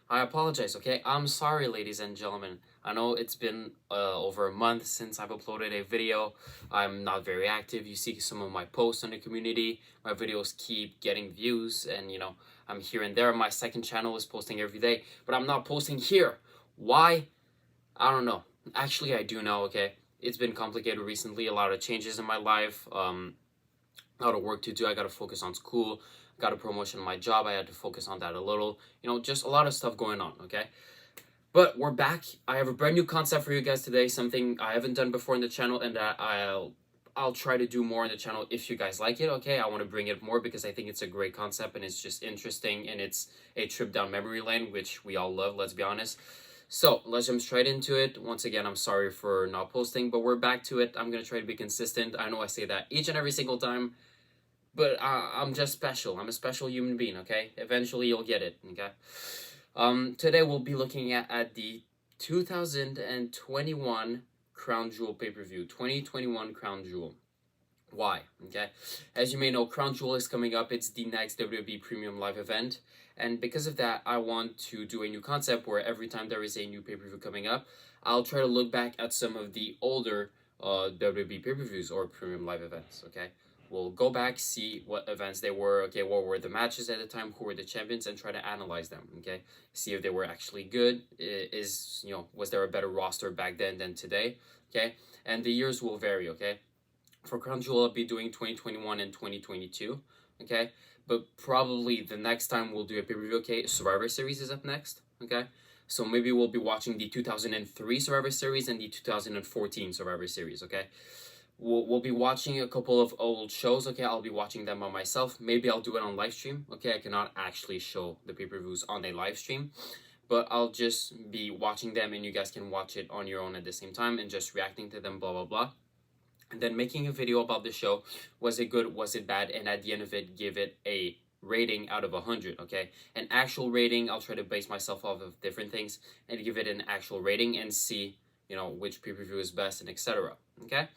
I apologize, okay? I'm sorry, ladies and gentlemen. I know it's been over a month since I've uploaded a video. I'm not very active. You see some of my posts in the community. My videos keep getting views, and I'm here and there. My second channel is posting every day, but I'm not posting here. Why? I don't know. Actually, I do know, okay? It's been complicated recently. A lot of changes in my life. A lot of work to do. I got to focus on school. Got a promotion in my job. I had to focus on that a little. Just a lot of stuff going on, okay? But we're back. I have a brand new concept for you guys today, something I haven't done before in the channel, and that I'll try to do more in the channel if you guys like it, okay? I want to bring it more because I think it's a great concept and it's just interesting, and it's a trip down memory lane, which we all love, let's be honest. So let's jump straight into it. Once again, I'm sorry for not posting, but we're back to it. I'm going to try to be consistent. I know I say that each and every single time, but I'm just special. I'm a special human being, okay? Eventually you'll get it, okay? Today we'll be looking at the 2021 Crown Jewel pay-per-view. 2021 Crown Jewel. Why? Okay? As you may know, Crown Jewel is coming up. It's the next WWE Premium Live event. And because of that, I want to do a new concept where every time there is a new pay-per-view coming up, I'll try to look back at some of the older WWE pay-per-views or Premium Live events, okay? We'll go back, see what events they were, okay, what were the matches at the time, who were the champions, and try to analyze them, okay? See if they were actually good. Was there a better roster back then than today, okay? And the years will vary, okay? For Crown Jewel, I'll be doing 2021 and 2022, okay? But probably the next time we'll do a pay-per-view, okay, Survivor Series is up next, okay? So maybe we'll be watching the 2003 Survivor Series and the 2014 Survivor Series, okay? We'll be watching a couple of old shows, okay? I'll be watching them by myself. Maybe I'll do it on live stream, okay? I cannot actually show the pay-per-views on a live stream, but I'll just be watching them and you guys can watch it on your own at the same time and just reacting to them, blah, blah, blah. And then making a video about the show. Was it good? Was it bad? And at the end of it, give it a rating out of 100, okay? An actual rating, I'll try to base myself off of different things and give it an actual rating and see, which pay-per-view is best and etc., okay?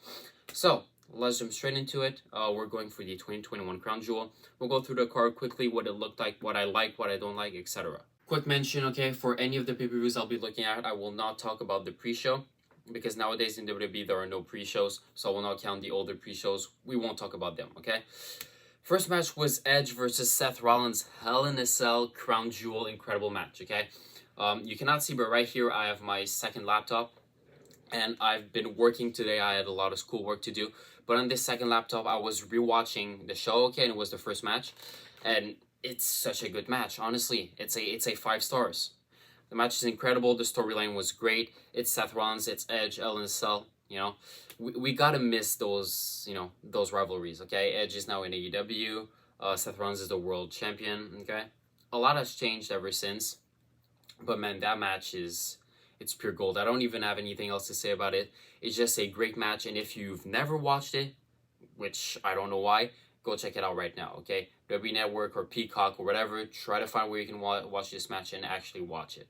So, let's jump straight into it. We're going for the 2021 Crown Jewel. We'll go through the card quickly, what it looked like, what I like, what I don't like, etc. Quick mention, okay, for any of the pay-per-views I'll be looking at, I will not talk about the pre-show, because nowadays in WWE there are no pre-shows, so I will not count the older pre-shows. We won't talk about them, okay? First match was Edge versus Seth Rollins, Hell in a Cell Crown Jewel, incredible match, okay? You cannot see, but right here I have my second laptop, and I've been working today. I had a lot of schoolwork to do, but on this second laptop I was rewatching the show, okay, and it was the first match, and it's such a good match. Honestly, it's a 5 stars. The match is incredible. The storyline was great. It's Seth Rollins, it's Edge, Hell in a Cell. We gotta miss those those rivalries, okay? Edge is now in AEW. Seth Rollins is the world champion, okay? A lot has changed ever since, but man, that match it's pure gold. I don't even have anything else to say about it. It's just a great match, and if you've never watched it, which I don't know why, go check it out right now, okay? WWE Network or Peacock or whatever, try to find where you can watch this match and actually watch it.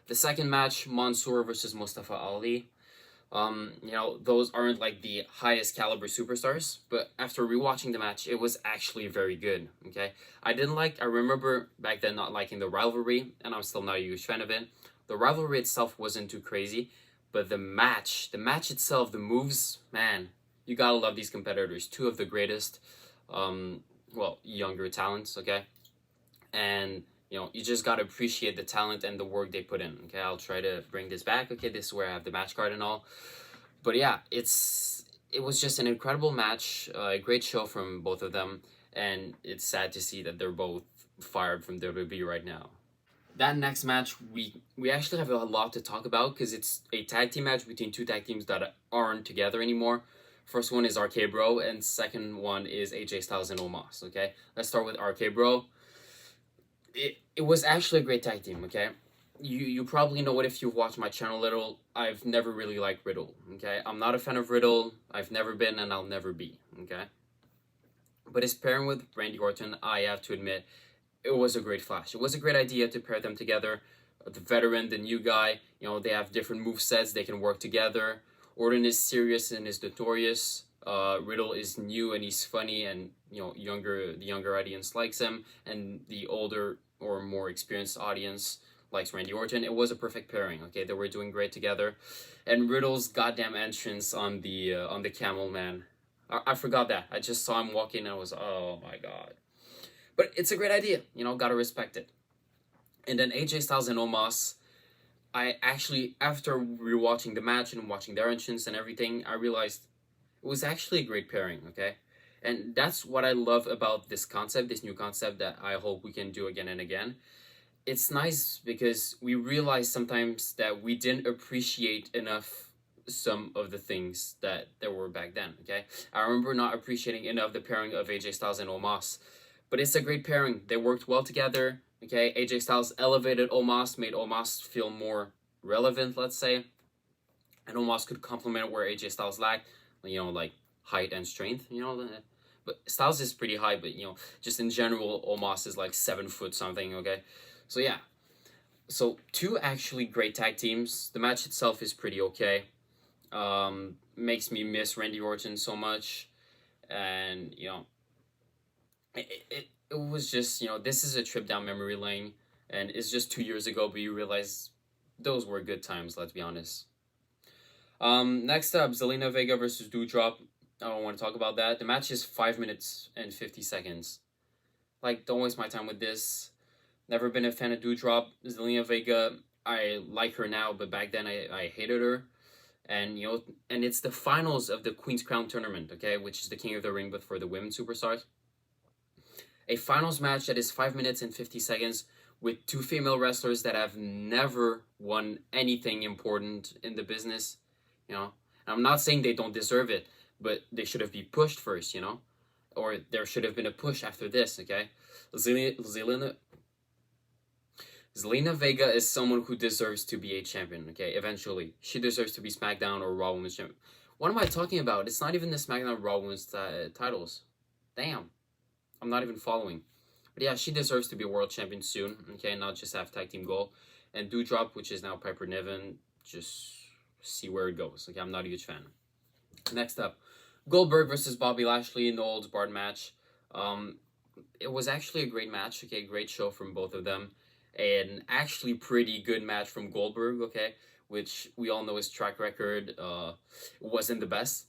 The second match, Mansoor versus Mustafa Ali. Those aren't like the highest caliber superstars, but after rewatching the match, it was actually very good, okay? I remember back then not liking the rivalry, and I'm still not a huge fan of it. The rivalry itself wasn't too crazy, but the match itself, the moves, man, you gotta love these competitors. Two of the greatest, younger talents, okay? And, you just gotta appreciate the talent and the work they put in, okay? I'll try to bring this back, okay? This is where I have the match card and all. But yeah, it was just an incredible match, a great show from both of them, and it's sad to see that they're both fired from WWE right now. That next match, we actually have a lot to talk about because it's a tag team match between two tag teams that aren't together anymore. First one is RK Bro, and second one is AJ Styles and Omos, okay? Let's start with RK Bro. It was actually a great tag team, okay? You probably know it if you've watched my channel a little. I've never really liked Riddle, okay? I'm not a fan of Riddle. I've never been, and I'll never be, okay? But his pairing with Randy Orton, I have to admit, it was a great flash. It was a great idea to pair them together. The veteran, the new guy, they have different movesets. They can work together. Orton is serious and is notorious. Riddle is new and he's funny, and the younger audience likes him, and the older or more experienced audience likes Randy Orton. It was a perfect pairing, okay? They were doing great together. And Riddle's goddamn entrance on the camel, man. I forgot that. I just saw him walking and I was, oh my god. But it's a great idea, you know, gotta respect it. And then AJ Styles and Omos, I actually, after rewatching the match and watching their entrance and everything, I realized it was actually a great pairing, okay? And that's what I love about this concept, this new concept that I hope we can do again and again. It's nice because we realize sometimes that we didn't appreciate enough some of the things that there were back then, okay? I remember not appreciating enough the pairing of AJ Styles and Omos. But it's a great pairing. They worked well together, okay? AJ Styles elevated Omos, made Omos feel more relevant, let's say. And Omos could complement where AJ Styles lacked, you know, like height and strength, you know? But Styles is pretty high, but, you know, just in general, Omos is like 7 foot something, okay? So, yeah. So, 2 actually great tag teams. The match itself is pretty okay. Makes me miss Randy Orton so much. And, you know, it was just, you know, this is a trip down memory lane. And it's just 2 years ago, but you realize those were good times, let's be honest. Next up, Zelina Vega versus Doudrop. I don't want to talk about that. The match is 5 minutes and 50 seconds. Like, don't waste my time with this. Never been a fan of Doudrop. Zelina Vega, I like her now, but back then I hated her. And, you know, and it's the finals of the Queen's Crown tournament, okay, which is the King of the Ring, but for the women superstars. A finals match that is 5 minutes and 50 seconds with 2 female wrestlers that have never won anything important in the business, you know. And I'm not saying they don't deserve it, but they should have been pushed first, you know. Or there should have been a push after this, okay. Zelina Vega is someone who deserves to be a champion, okay, eventually. She deserves to be SmackDown or Raw Women's Champion. What am I talking about? It's not even the SmackDown Raw Women's titles. Damn. I'm not even following. But yeah, she deserves to be a world champion soon, okay, not just have tag team goal. And Doudrop, which is now Piper Niven, just see where it goes. Okay, I'm not a huge fan. Next up, Goldberg versus Bobby Lashley in the holds barred match. It was actually a great match, okay, great show from both of them. An actually pretty good match from Goldberg, okay, which we all know his track record wasn't the best.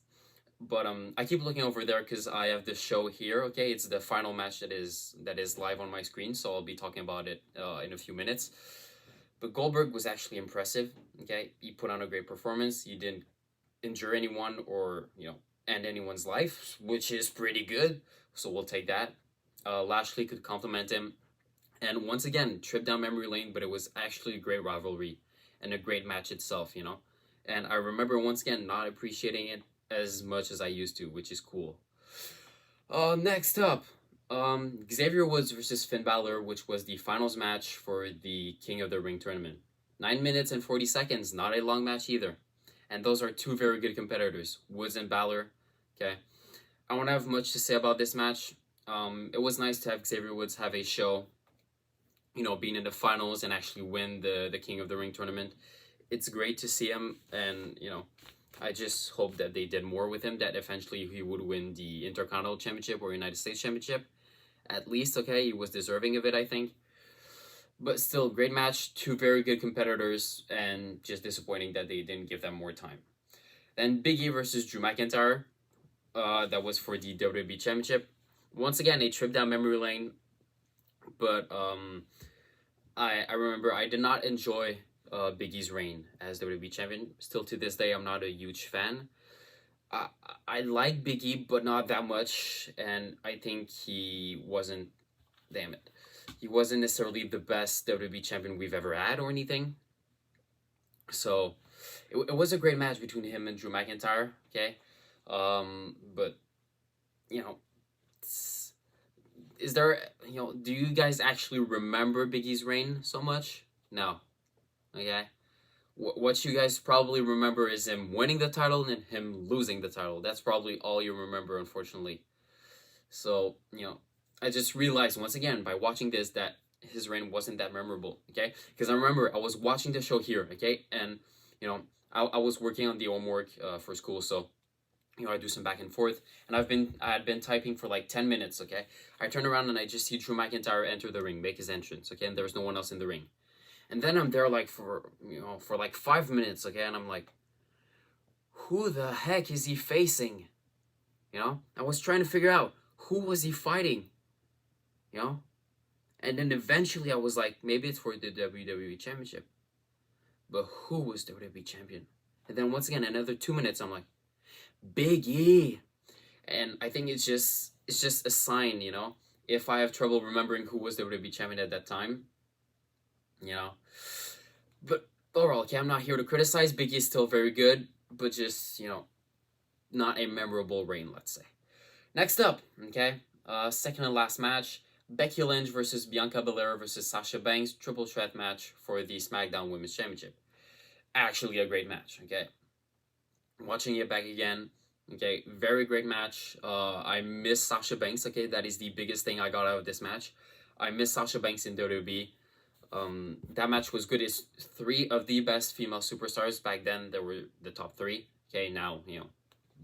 But I keep looking over there because I have this show here, okay? It's the final match that is live on my screen, so I'll be talking about it in a few minutes. But Goldberg was actually impressive, okay? He put on a great performance. He didn't injure anyone or, you know, end anyone's life, which is pretty good, so we'll take that. Lashley could compliment him. And once again, trip down memory lane, but it was actually a great rivalry and a great match itself, you know? And I remember once again not appreciating it as much as I used to, which is cool. Next up, Xavier Woods versus Finn Balor, which was the finals match for the King of the Ring tournament. 9 minutes and 40 seconds, not a long match either. And those are 2 very good competitors, Woods and Balor, okay? I don't have much to say about this match. It was nice to have Xavier Woods have a show, you know, being in the finals and actually win the King of the Ring tournament. It's great to see him, and, you know, I just hope that they did more with him, that eventually he would win the Intercontinental Championship or United States Championship. At least, okay, he was deserving of it, I think. But still, great match, 2 very good competitors, and just disappointing that they didn't give them more time. Then Big E versus Drew McIntyre. That was for the WWE Championship. Once again, a trip down memory lane. But I remember I did not enjoy Big E's reign as WWE champion. Still to this day, I'm not a huge fan. I like Big E, but not that much, and I think he wasn't necessarily the best WWE champion we've ever had or anything. So it was a great match between him and Drew McIntyre, okay? But, you know, is there, you know, do you guys actually remember Big E's reign so much? No. Okay? What you guys probably remember is him winning the title and him losing the title. That's probably all you remember, unfortunately. So, you know, I just realized once again by watching this that his reign wasn't that memorable, okay? Because I remember I was watching the show here, okay? And, you know, I was working on the homework for school, so, you know, I do some back and forth, and I had been typing for like 10 minutes, okay? I turn around and I just see Drew McIntyre enter the ring, make his entrance, okay? And there's no one else in the ring. And then I'm there like for like 5 minutes, okay, and I'm like, who the heck is he facing? I was trying to figure out who was he fighting, and then eventually I was like, maybe it's for the WWE Championship, but who was WWE Champion? And then once again, another 2 minutes, I'm like, Big E. And I think it's just a sign, if I have trouble remembering who was the WWE Champion at that time, But overall, okay, I'm not here to criticize. Big E is still very good, but just, not a memorable reign, let's say. Next up, okay, second and last match, Becky Lynch versus Bianca Belair versus Sasha Banks, triple threat match for the SmackDown Women's Championship. Actually a great match, okay. Watching it back again, okay, very great match. I miss Sasha Banks, okay, that is the biggest thing I got out of this match. I miss Sasha Banks in WWE. That match was good. It's 3 of the best female superstars. Back then, there were the top 3. Okay, now,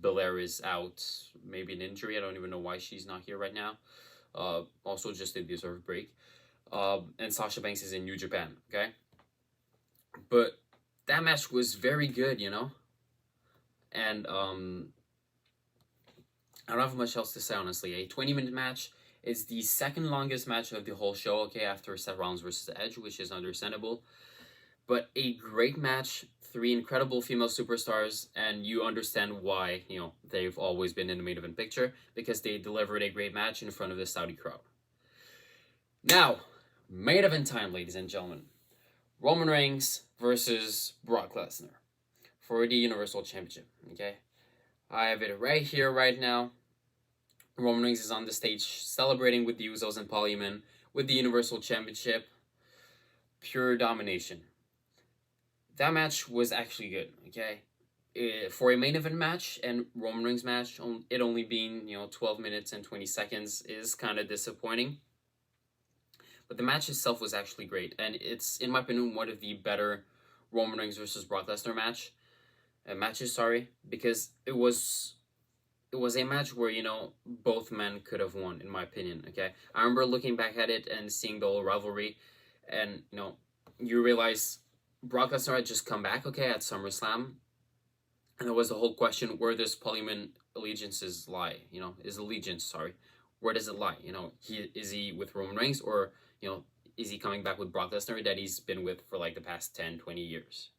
Belair is out, maybe an injury. I don't even know why she's not here right now. Also just a deserved break. And Sasha Banks is in New Japan, okay? But that match was very good, And I don't have much else to say, honestly. A 20-minute match is the second longest match of the whole show, okay, after Seth Rollins versus Edge, which is understandable. But a great match, 3 incredible female superstars, and you understand why, they've always been in the main event picture, because they delivered a great match in front of the Saudi crowd. Now, main event time, ladies and gentlemen. Roman Reigns versus Brock Lesnar for the Universal Championship, okay? I have it right here, right now. Roman Reigns is on the stage celebrating with the Usos and Paul Heyman with the Universal Championship. Pure domination. That match was actually good, okay? For a main event match and Roman Reigns match, it only being, 12 minutes and 20 seconds is kind of disappointing. But the match itself was actually great. And it's, in my opinion, one of the better Roman Reigns versus Brock Lesnar matches, because it was a match where, both men could have won, in my opinion, okay? I remember looking back at it and seeing the whole rivalry, and, you realize Brock Lesnar had just come back, okay, at SummerSlam, and there was the whole question, where does Paul Heyman allegiances lie, where does it lie, is he with Roman Reigns, or, is he coming back with Brock Lesnar that he's been with for, like, the past 10, 20 years?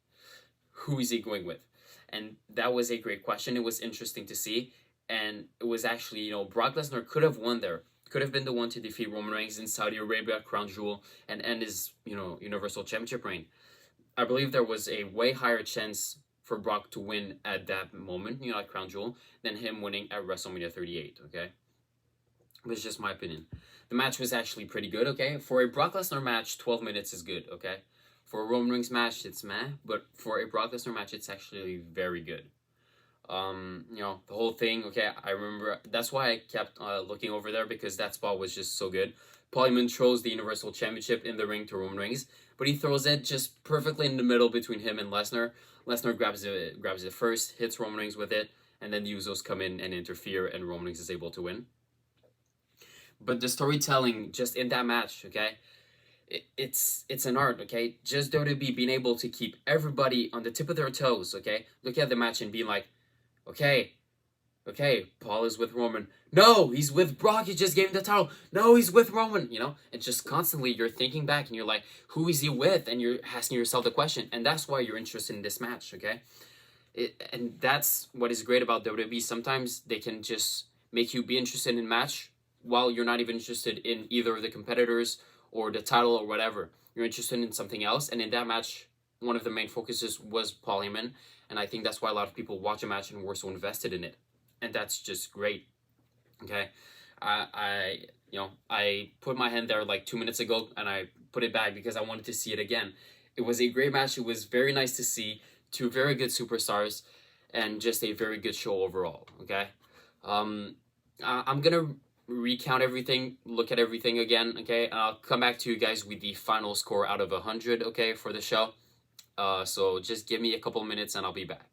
Who is he going with? And that was a great question. It was interesting to see. And it was actually, Brock Lesnar could have won there. Could have been the one to defeat Roman Reigns in Saudi Arabia, crown jewel, and end his, Universal Championship reign. I believe there was a way higher chance for Brock to win at that moment, at crown jewel, than him winning at WrestleMania 38, okay? It's just my opinion. The match was actually pretty good, okay? For a Brock Lesnar match, 12 minutes is good, okay? For a Roman Reigns match, it's meh, but for a Brock Lesnar match, it's actually very good. The whole thing, okay, I remember, that's why I kept looking over there, because that spot was just so good. Paul Heyman throws the Universal Championship in the ring to Roman Reigns, but he throws it just perfectly in the middle between him and Lesnar. Lesnar grabs it first, hits Roman Reigns with it, and then the Usos come in and interfere, and Roman Reigns is able to win. But the storytelling just in that match, okay, it's an art, okay? Just WWE being able to keep everybody on the tip of their toes, okay? Look at the match and being like, okay, Paul is with Roman. No, he's with Brock. He just gave him the title. No, he's with Roman, And just constantly you're thinking back and you're like, who is he with? And you're asking yourself the question. And that's why you're interested in this match, okay? And that's what is great about WWE. Sometimes they can just make you be interested in a match while you're not even interested in either of the competitors or the title or whatever. You're interested in something else. And in that match, one of the main focuses was Paul Heyman. And I think that's why a lot of people watch a match and were so invested in it. And that's just great. Okay. I put my hand there like 2 minutes ago and I put it back because I wanted to see it again. It was a great match. It was very nice to see 2 very good superstars and just a very good show overall. Okay. I'm going to recount everything, look at everything again. Okay. I'll come back to you guys with the final score out of 100. Okay. For the show. So just give me a couple minutes and I'll be back,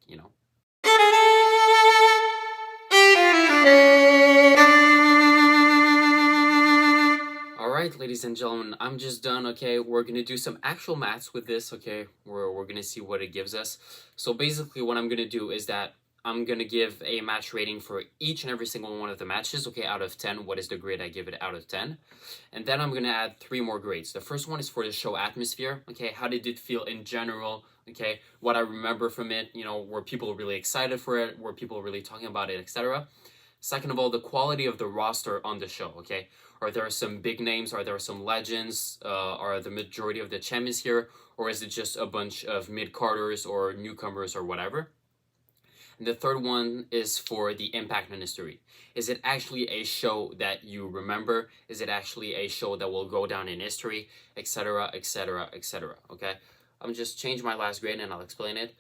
Alright, ladies and gentlemen, I'm just done, okay? We're gonna do some actual maths with this, okay? We're gonna see what it gives us. So basically what I'm gonna do is that I'm gonna give a match rating for each and every single one of the matches, okay, out of 10. What is the grade I give it out of 10? And then I'm gonna add 3 more grades. The first one is for the show atmosphere, okay? How did it feel in general, okay? What I remember from it, you know, were people really excited for it? Were people really talking about it, etc.? Second of all, the quality of the roster on the show, okay? Are there some big names? Are there some legends? Are the majority of the champions here? Or is it just a bunch of mid-carders or newcomers or whatever? And the third one is for the impact and history. Is it actually a show that you remember? Is it actually a show that will go down in history? Etc., etc., etc., okay? I'm just change my last grade and I'll explain it.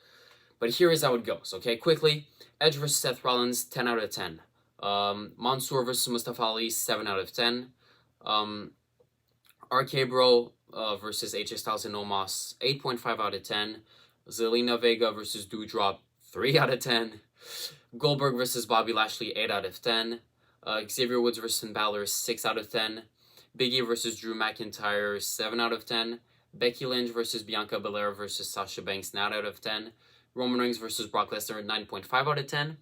But here is how it goes, okay? Quickly, Edge versus Seth Rollins, 10 out of 10. Mansoor versus Mustafa Ali, 7 out of 10. RK Bro versus AJ Styles and Omos, 8.5 out of 10. Zelina Vega versus Doudrop, 3 out of 10. Goldberg versus Bobby Lashley, 8 out of 10. Xavier Woods versus Balor, 6 out of 10. Becky versus Drew McIntyre, 7 out of 10. Becky Lynch versus Bianca Belair versus Sasha Banks, 9 out of 10. Roman Reigns versus Brock Lesnar, 9.5 out of 10.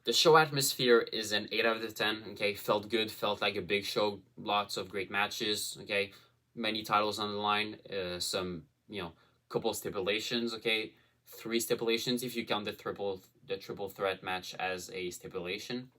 The show atmosphere is an 8 out of 10, okay? Felt good, felt like a big show, lots of great matches, okay? Many titles on the line, some, you know, couple stipulations, okay? 3 stipulations if you count the triple threat match as a stipulation.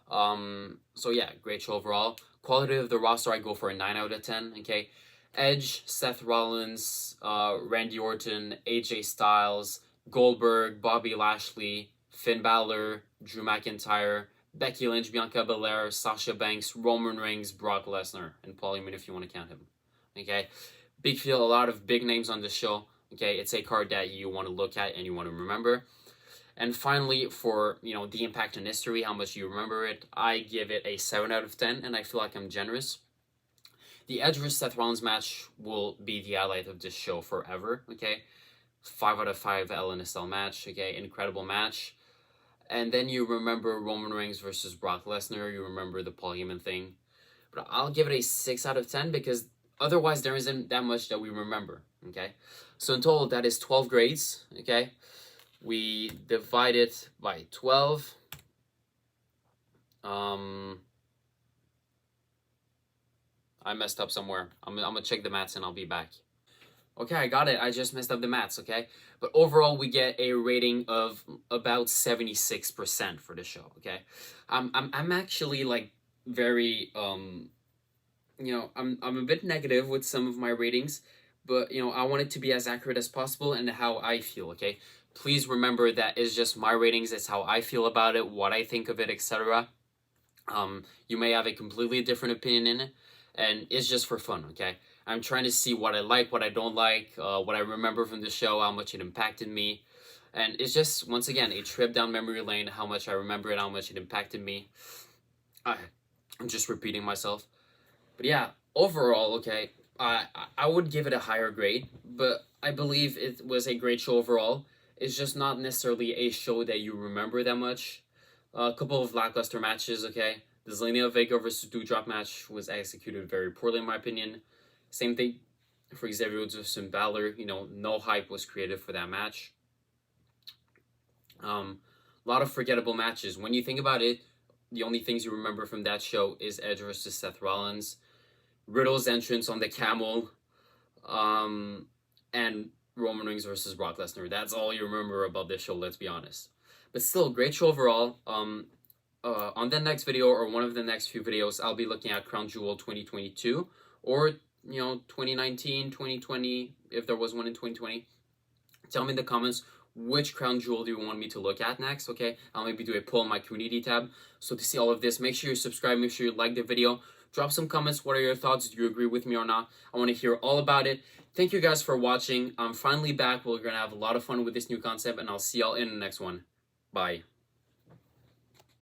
So yeah, great show overall. Quality of the roster, I go for a 9 out of 10, okay? Edge, Seth Rollins, Randy Orton, AJ Styles, Goldberg, Bobby Lashley, Finn Balor, Drew McIntyre, Becky Lynch, Bianca Belair, Sasha Banks, Roman Reigns, Brock Lesnar, and Paul Heyman if you want to count him. Okay, big feel, a lot of big names on the show. Okay, it's a card that you want to look at and you want to remember. And finally, for, you know, the impact and history, how much you remember it, I give it a 7 out of 10, and I feel like I'm generous. The Edge vs Seth Rollins match will be the highlight of this show forever. Okay, 5 out of 5 LNSL match. Okay, incredible match. And then you remember Roman Reigns versus Brock Lesnar. You remember the Paul Heyman thing. But I'll give it a 6 out of 10 because otherwise there isn't that much that we remember. Okay. So in total, that is 12 grades. Okay. We divide it by 12. I messed up somewhere. I'm going to check the maths and I'll be back. Okay, I got it. I just messed up the maths, okay? But overall, we get a rating of about 76% for the show, okay? I'm actually, like, very, you know, I'm a bit negative with some of my ratings, but, you know, I want it to be as accurate as possible and how I feel, okay? Please remember that it's just my ratings. It's how I feel about it, what I think of it, etc. You may have a completely different opinion in it, and it's just for fun, okay? I'm trying to see what I like, what I don't like, what I remember from the show, how much it impacted me. And it's just, once again, a trip down memory lane, how much I remember it, how much it impacted me. I'm just repeating myself. But yeah, overall, okay, I would give it a higher grade, but I believe it was a great show overall. It's just not necessarily a show that you remember that much. A couple of lackluster matches, okay? The Zelina Vega versus Doudrop match was executed very poorly, in my opinion. Same thing for Xavier Woods versus Balor. You know, no hype was created for that match. A lot of forgettable matches. When you think about it, the only things you remember from that show is Edge versus Seth Rollins, Riddle's entrance on the camel, and Roman Reigns versus Brock Lesnar. That's all you remember about this show, let's be honest. But still, great show overall. On the next video, or one of the next few videos, I'll be looking at Crown Jewel 2022, or, you know, 2019, 2020, if there was one in 2020. Tell me in the comments which Crown Jewel do you want me to look at next, okay? I'll maybe do a poll in my community tab. So to see all of this, make sure you subscribe, make sure you like the video. Drop some comments, what are your thoughts? Do you agree with me or not? I want to hear all about it. Thank you guys for watching. I'm finally back. We're going to have a lot of fun with this new concept, and I'll see y'all in the next one. Bye.